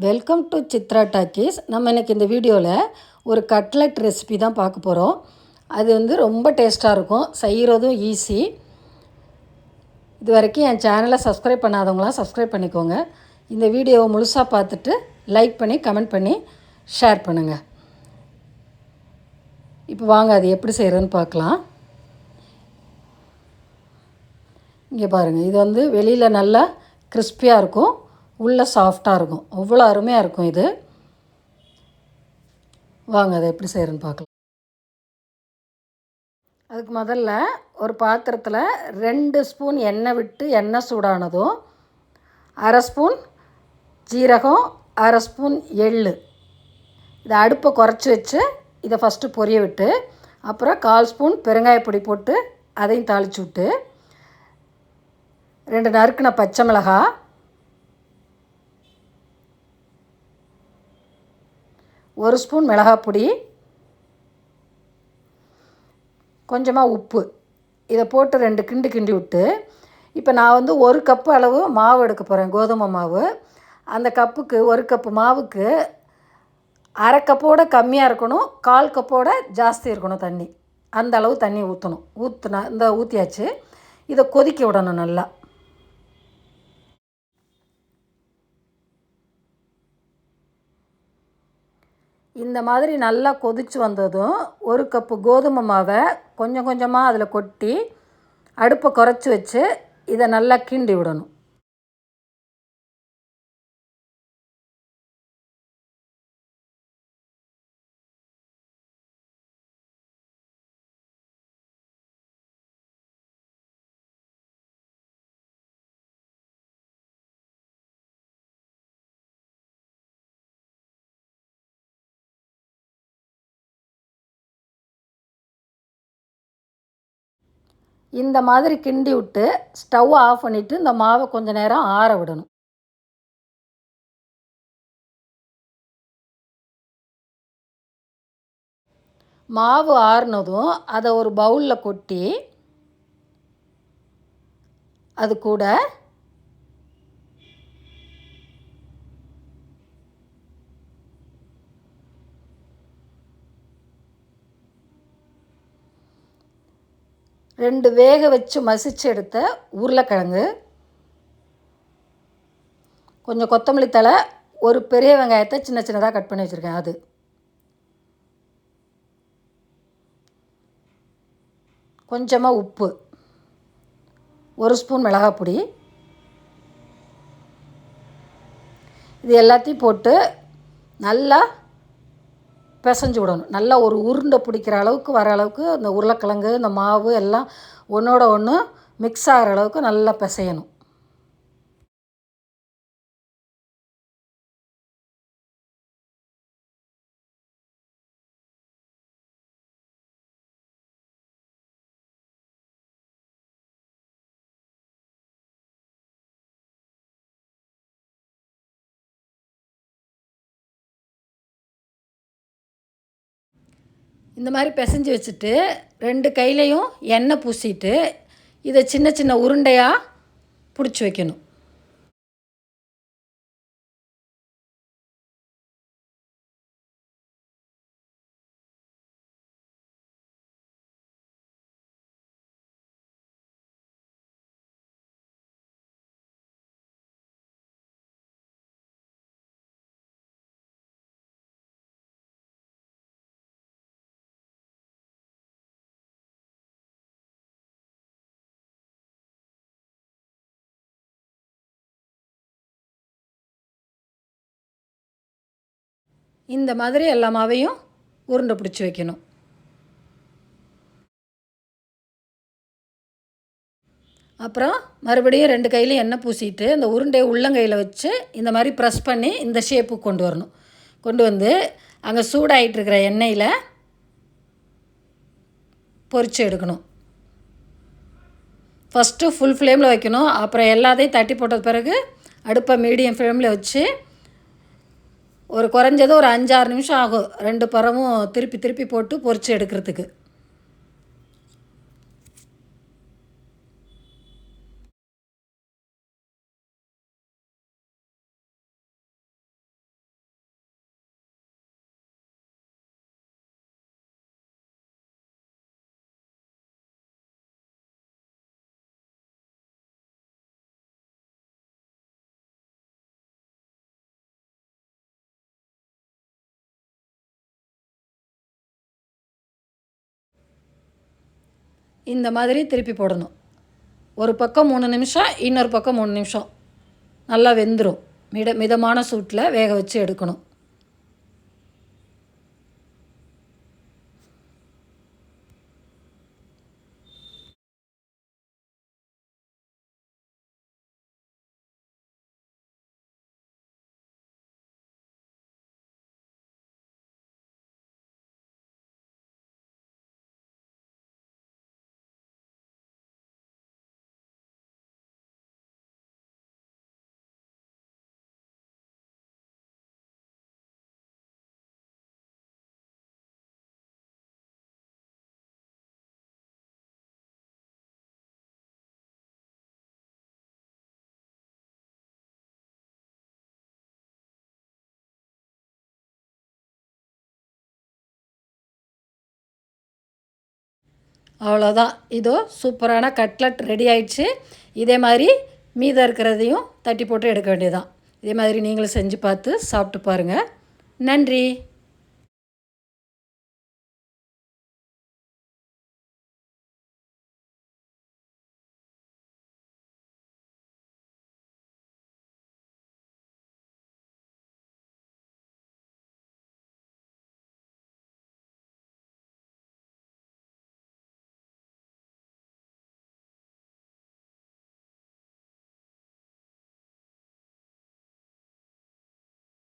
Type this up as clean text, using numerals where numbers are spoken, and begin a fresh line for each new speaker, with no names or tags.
Welcome to Chitra talkies. நம்ம இன்றைக்கி இந்த வீடியோவில் ஒரு கட்லெட் ரெசிபி தான் பார்க்க போகிறோம். அது வந்து ரொம்ப டேஸ்ட்டாக இருக்கும், செய்கிறதும் ஈஸி. இது வரைக்கும் என் சேனலை சப்ஸ்கிரைப் பண்ணாதவங்களாம் சப்ஸ்கிரைப் பண்ணிக்கோங்க. இந்த வீடியோவை முழுசாக பார்த்துட்டு லைக் பண்ணி கமெண்ட் பண்ணி ஷேர் பண்ணுங்கள். இப்போ வாங்க அது எப்படி செய்கிறதுன்னு பார்க்கலாம். இங்கே பாருங்கள், இது வந்து வெளியில் நல்லா கிறிஸ்பியாக இருக்கும், உள்ளே சாஃப்டாக இருக்கும். அவ்வளோ அருமையாக இருக்கும் இது. வாங்க அதை எப்படி செய்கிறேன்னு பார்க்கலாம். அதுக்கு முதல்ல ஒரு பாத்திரத்தில் 2 ஸ்பூன் எண்ணெய் விட்டு எண்ணெய் சூடானதும் 1/2 ஸ்பூன் ஜீரகம், 1/2 ஸ்பூன் எள்ளு, இதை அடுப்பை குறைச்சி வச்சு இதை ஃபஸ்ட்டு பொரிய விட்டு, அப்புறம் 1/4 ஸ்பூன் பெருங்காயப்பொடி போட்டு அதையும் தாளித்து விட்டு, 2 நறுக்கின பச்சை மிளகாய், 1 ஸ்பூன் மிளகாய் பொடி, கொஞ்சமாக உப்பு, இதை போட்டு 2 கிண்டு கிண்டி விட்டு, இப்போ நான் வந்து 1 கப்பு அளவு மாவு எடுக்க போகிறேன், கோதுமை மாவு. அந்த கப்புக்கு 1 கப்பு மாவுக்கு 1/2 கப்போட கம்மியாக இருக்கணும், 1/4 கப்போட ஜாஸ்தி இருக்கணும் தண்ணி. அந்த அளவு தண்ணி ஊற்றணும். ஊற்றியாச்சு. இதை கொதிக்க விடணும் நல்லா. இந்த மாதிரி நல்லா கொதித்து வந்ததும் 1 கப்பு கோதுமை மாவை கொஞ்சம் கொஞ்சமாக அதில் கொட்டி அடுப்பை குறைச்சி வச்சு இதை நல்லா கிண்டி விடணும். இந்த மாதிரி கிண்டி விட்டு ஸ்டவ் ஆஃப் பண்ணிவிட்டு இந்த மாவை கொஞ்சம் நேரம் ஆற விடணும். மாவு ஆறுனதும் அதை ஒரு பவுலில் கொட்டி அது கூட ரெண்டு வேக வச்சு மசிச்சு எடுத்த உருளைக்கிழங்கு, கொஞ்சம் கொத்தமல்லி தழை, ஒரு பெரிய வெங்காயத்தை சின்ன சின்னதாக கட் பண்ணி வச்சுருக்கேன் அது, கொஞ்சமாக உப்பு, 1 ஸ்பூன் மிளகாய் பொடி, இது எல்லாத்தையும் போட்டு நல்லா பிசைஞ்சு விடணும். நல்லா ஒரு உருண்டை பிடிக்கிற அளவுக்கு வர அளவுக்கு இந்த உருளைக்கிழங்கு இந்த மாவு எல்லாம் ஒன்றோட ஒன்று மிக்ஸ் ஆகிற அளவுக்கு நல்லா பிசையணும். இந்த மாதிரி பிசைஞ்சு வச்சுட்டு 2 கையிலையும் எண்ணெய் பூசிட்டு இதை சின்ன சின்ன உருண்டையாக பிடிச்சி வைக்கணும். இந்த மாதிரி எல்லா மாவையும் உருண்டை பிடிச்சி வைக்கணும். அப்புறம் மறுபடியும் 2 கையிலையும் எண்ணெய் பூசிட்டு இந்த உருண்டையை உள்ளங்கையில் வச்சு இந்த மாதிரி ப்ரெஸ் பண்ணி இந்த ஷேப்புக்கு கொண்டு வரணும். கொண்டு வந்து அங்கே சூடாகிட்டுருக்கிற எண்ணெயில் பொரித்து எடுக்கணும். ஃபஸ்ட்டு ஃபுல் ஃப்ளேமில் வைக்கணும். அப்புறம் எல்லாத்தையும் தட்டி போட்ட பிறகு அடுப்பை மீடியம் ஃப்ளேமில் வச்சு ஒரு குறைஞ்சது ஒரு 5-6 நிமிஷம் ஆகும் 2 புறமும் திருப்பி திருப்பி போட்டு பொரித்து எடுக்கிறதுக்கு. இந்த மாதிரி திருப்பி போடணும். ஒரு பக்கம் 3 நிமிஷம், இன்னொரு பக்கம் 3 நிமிஷம் நல்லா வெந்துடும். மிதமான சூட்டில் வேக வச்சு எடுக்கணும். அவ்வளோதான். இதோ சூப்பரான கட்லட் ரெடி ஆயிடுச்சு. இதே மாதிரி மீதம் இருக்கிறதையும் தட்டி போட்டு எடுக்க வேண்டியதுதான். இதே மாதிரி நீங்களும் செஞ்சு பார்த்து சாப்பிட்டு பாருங்கள். நன்றி.